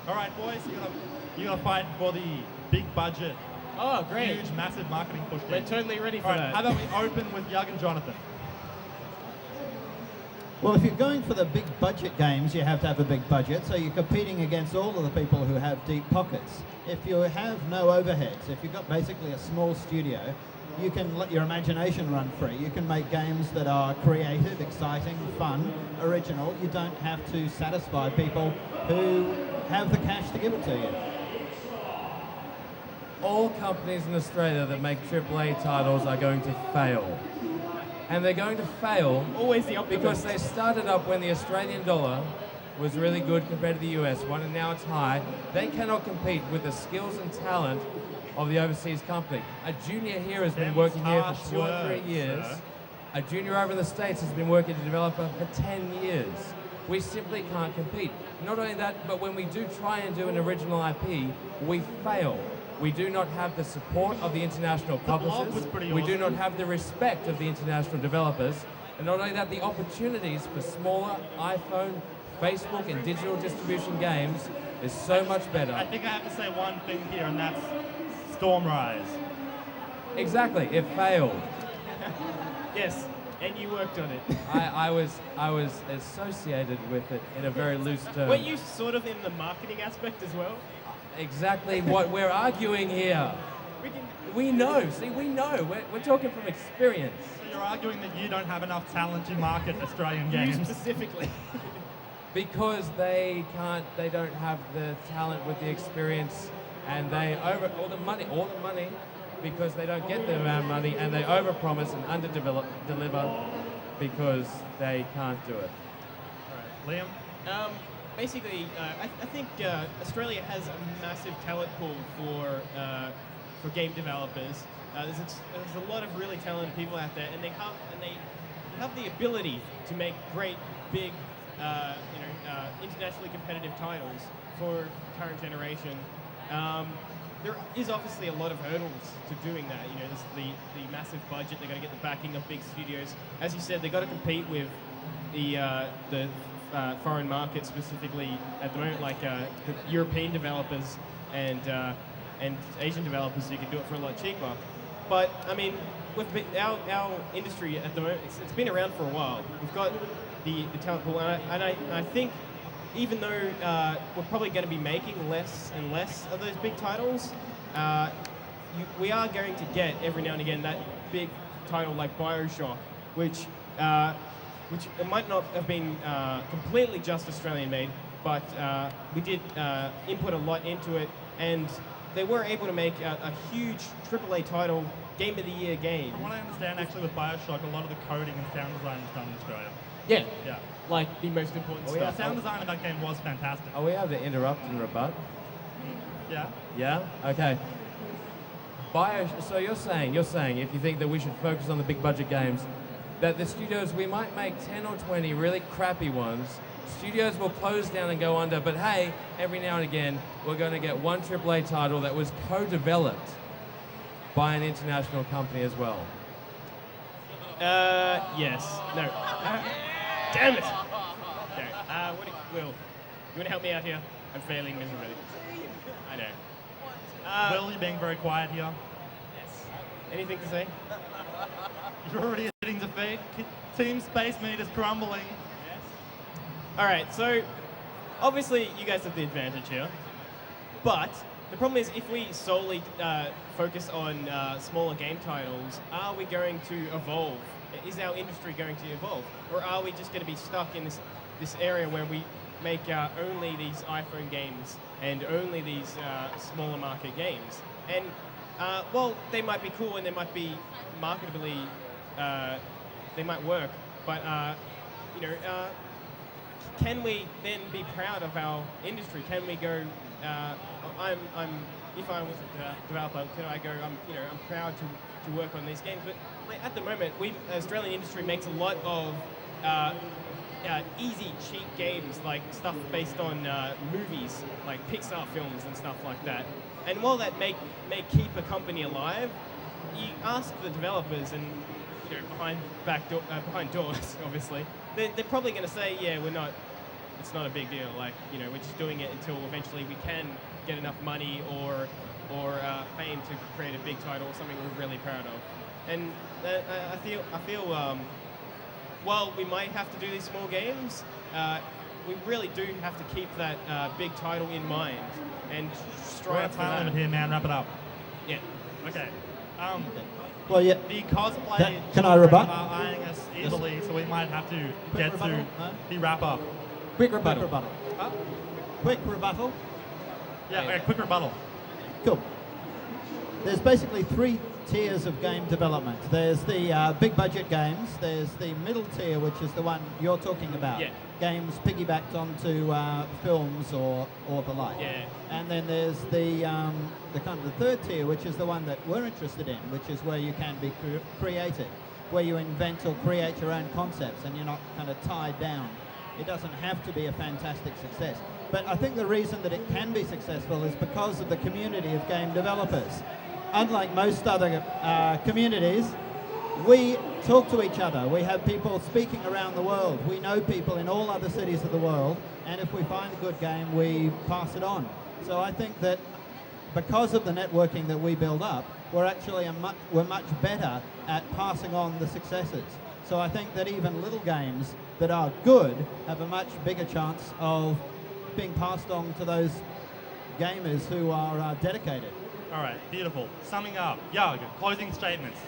All right, boys, you're gonna fight for the big budget, Oh, great. huge, massive marketing push. We're totally ready for All right, that. how about we open with Yug and Jonathan? Well, if you're going for the big budget games, you have to have a big budget, so you're competing against all of the people who have deep pockets. If you have no overheads, if you've got basically a small studio, you can let your imagination run free. You can make games that are creative, exciting, fun, original. You don't have to satisfy people who have the cash to give it to you. All companies in Australia that make AAA titles are going to fail. And they're going to fail Always the optimist. because they started up when the Australian dollar was really good compared to the US one, and now it's high. They cannot compete with the skills and talent of the overseas company. A junior here has been working here for 2 or 3 years. A junior over in the States has been working as a developer for 10 years. We simply can't compete. Not only that, but when we do try and do an original IP, we fail. We do not have the support of the international publishers. was pretty We do awesome. not have the respect of the international developers. And not only that, the opportunities for smaller iPhone, Facebook, and digital distribution games is so much better. I think I have to say one thing here, and that's Stormrise. Exactly, it failed. Yes, and you worked on it. I was associated with it in a very loose term. Were you sort of in the marketing aspect as well? Exactly what we're arguing here. We know, see, we know. We're talking from experience. So you're arguing that you don't have enough talent to market Australian You games. specifically. Because they don't have the talent with the experience, and they all the money, because they don't get the amount of money, and they overpromise and underdeliver because they can't do it. All right, Liam? Basically, I think Australia has a massive talent pool for game developers. There's a lot of really talented people out there, and they have the ability to make great, big, internationally competitive titles for current generation. There is obviously a lot of hurdles to doing that. You know, there's the massive budget. They got to get the backing of big studios. As you said, they got to compete with the foreign market, specifically at the moment, like the European developers and Asian developers who can do it for a lot cheaper. But I mean, with our industry at the moment, it's been around for a while. We've got the talent pool, and I think even though we're probably going to be making less and less of those big titles, we are going to get every now and again that big title like BioShock, which it might not have been completely just Australian made, but we did input a lot into it, and they were able to make a huge AAA title, Game of the Year game. From what I understand, actually, with BioShock, a lot of the coding and sound design is done in Australia. Yeah, Yeah. like the most important The stuff. sound design of that game was fantastic. Are we able to interrupt and rebut? Yeah. Yeah? Okay. So you're saying if you think that we should focus on the big budget games, that the studios, we might make 10 or 20 really crappy ones, studios will close down and go under, but hey, every now and again, we're going to get one AAA title that was co-developed by an international company as well. Yes. No. Damn it! Okay. Will, you want to help me out here? I'm failing miserably. I know. Will, you're being very quiet here. Yes. Anything to say? You're already admitting defeat. Team Space Meat is crumbling. Yes. All right. So, obviously, you guys have the advantage here. But the problem is, if we solely focus on smaller game titles, are we going to evolve? Is our industry going to evolve, or are we just going to be stuck in this area where we make only these iPhone games and only these smaller market games? And well, they might be cool and they might be marketably, they might work, but can we then be proud of our industry? Can we go? If I was a developer, could I go? I'm proud to work on these games. But at the moment, the Australian industry makes a lot of easy, cheap games, like stuff based on movies, like Pixar films and stuff like that. And while that may keep a company alive, you ask the developers, and behind doors, obviously, they're probably going to say, yeah, we're not it's not a big deal. Like, you know, we're just doing it until eventually we can get enough money or fame to create a big title or something we're really proud of. And I feel while we might have to do these small games, we really do have to keep that big title in mind and We're at strive a for time that. limit here, man. Wrap it up. Yeah. Okay. Well, yeah. The cosplay Can I children rebut? are eyeing us evilly, so we might have to Quick get rebuttal? to No? the wrap up. Quick Quick rebuttal. rebuttal. Huh? Quick rebuttal. Yeah, okay, quick rebuttal. Cool. There's basically 3 tiers of game development. There's the big budget games. There's the middle tier, which is the one you're talking about. Yeah. Games piggybacked onto films or the like. Yeah. And then there's the kind of the third tier, which is the one that we're interested in, which is where you can be creative, where you invent or create your own concepts and you're not kind of tied down. It doesn't have to be a fantastic success. But I think the reason that it can be successful is because of the community of game developers. Unlike most other communities, we talk to each other. We have people speaking around the world. We know people in all other cities of the world, and if we find a good game, we pass it on. So I think that because of the networking that we build up, we're actually we're much better at passing on the successes. So I think that even little games that are good have a much bigger chance of being passed on to those gamers who are dedicated. All right, beautiful. Summing up, Yug, closing statements.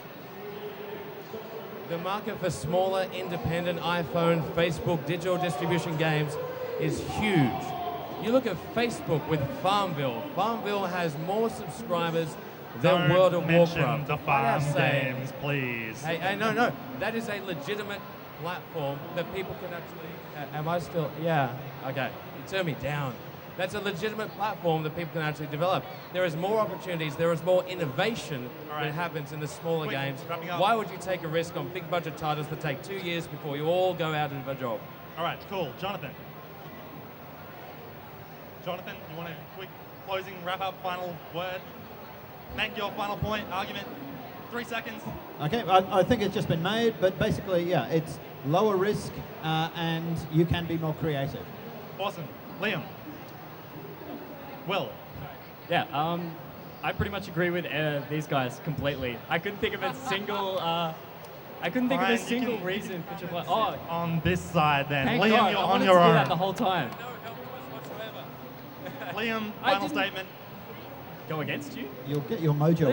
The market for smaller, independent iPhone, Facebook, digital distribution games is huge. You look at Facebook with Farmville. Farmville has more subscribers than Don't World of mention Warcraft. the I farm have to say, games, please. Hey, no. That is a legitimate platform that people can actually... am I still... Yeah, okay. You turn me down. That's a legitimate platform that people can actually develop. There is more opportunities, there is more innovation right. that happens in the smaller Quick, games. wrapping up. Why would you take a risk on big budget titles that take 2 years before you all go out and have a job? All right, cool. Jonathan, you want a quick closing wrap-up, final word? Make your final point, argument, 3 seconds. Okay, I think it's just been made, but basically, yeah, it's lower risk and you can be more creative. Awesome. Liam. Will. Yeah, I pretty much agree with these guys completely. I couldn't think of a single. I couldn't think Brian, of a single reason for AAA. Oh, On this side then. thank Liam, God! you're I on wanted your to do own. that the whole time. Liam, I final didn't- statement. Go against you. You'll get your mojo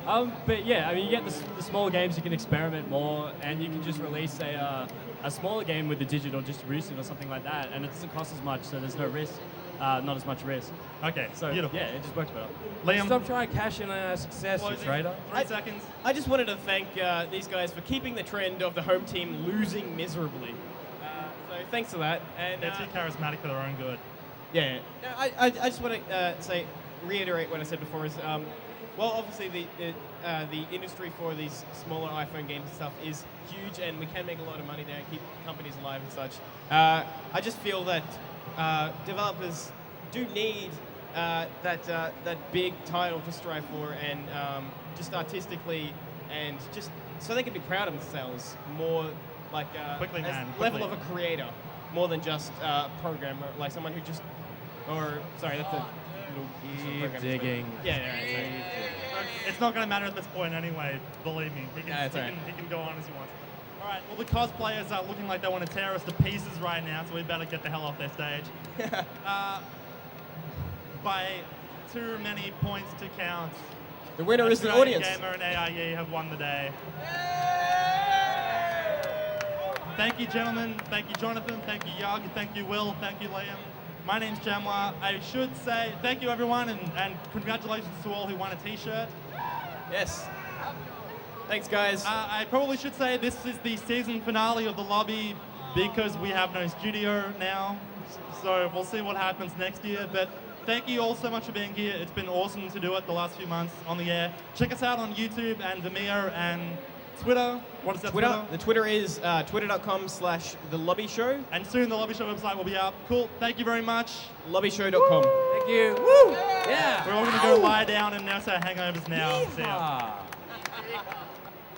on it. But yeah, I mean, you get the smaller games, you can experiment more, and you can just release a smaller game with the digital distribution or something like that, and it doesn't cost as much, so there's no risk, not as much risk. Okay, So beautiful. yeah, it just works better. Liam, Stop trying to cash in on our success, you closing, traitor. 3 seconds. I just wanted to thank these guys for keeping the trend of the home team losing miserably. So thanks for that. And They're too charismatic for their own good. yeah, no, I just want to reiterate what I said before. Is well, obviously the industry for these smaller iPhone games and stuff is huge, and we can make a lot of money there and keep companies alive and such. I just feel that developers do need that big title to strive for, and just artistically, and just so they can be proud of themselves more, like Quickly, as man, level quickly. of a creator, more than just a programmer, like someone who just, or sorry, that's a little Keep digging. Yeah, sorry. It's not going to matter at this point anyway, believe me. He can, Yeah, it's he, all right. can, he can go on as he wants. All right, well, the cosplayers are looking like they want to tear us to pieces right now, so we better get the hell off their stage. By too many points to count, The winner is the Australian audience. Gamer and AIE have won the day. Thank you, gentlemen. Thank you, Jonathan. Thank you, Yug. Thank you, Will. Thank you, Liam. My name's Jamwa. I should say thank you, everyone, and congratulations to all who won a T-shirt. Yes. Thanks, guys. I probably should say this is the season finale of the lobby because we have no studio now. So we'll see what happens next year. But thank you all so much for being here. It's been awesome to do it the last few months on the air. Check us out on YouTube and Vimeo and Twitter. What is that? Twitter. The Twitter is twitter.com/thelobbyshow. And soon the Lobby Show website will be out. Cool. Thank you very much. Lobbyshow.com. Thank you. Woo! Yeah. We're all going to go lie down and nurse our hangovers now. See ya. Ah.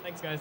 Thanks, guys.